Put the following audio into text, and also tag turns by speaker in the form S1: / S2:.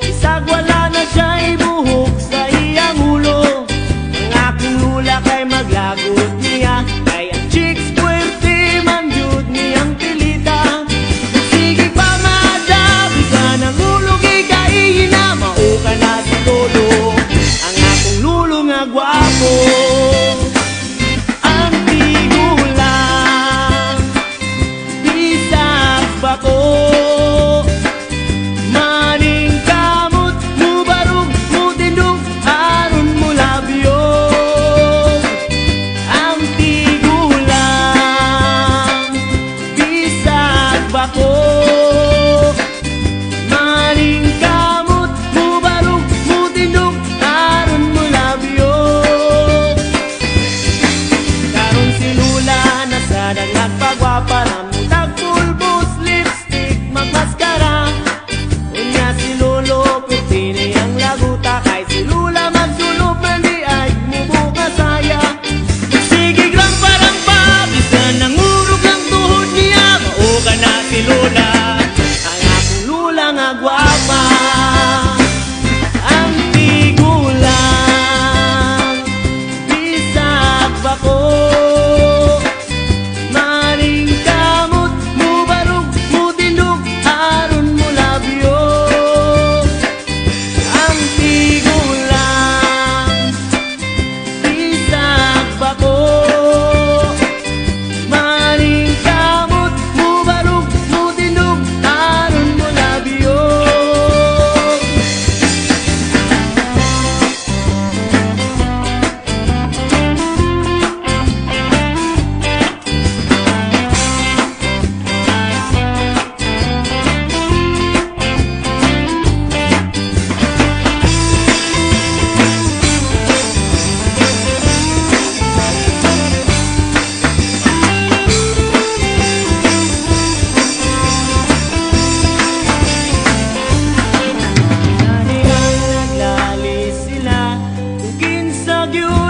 S1: Isag wala na siya'y buhok sa iyang ulo. Ang aking lula kay maglagot niya, kay ang chicks puwerte man jud niyang pilita. Sige pa madabi ka ng ulo kay kaihina, mauka na si lolo, ang akong lulo nga gwapo. Ang tigulang bisag bako, nagpagwapa na mutag pulbos, lipstick, magmaskara. Unya si lolo, puti niyang laguta, kay si lula magsulop na di ay mubuka saya. Sige lang parang pabisan, ang urog ng tuhod niya, mauga na si lula, ang akong lula nga gwapa. Ang tigulang bisag bako, you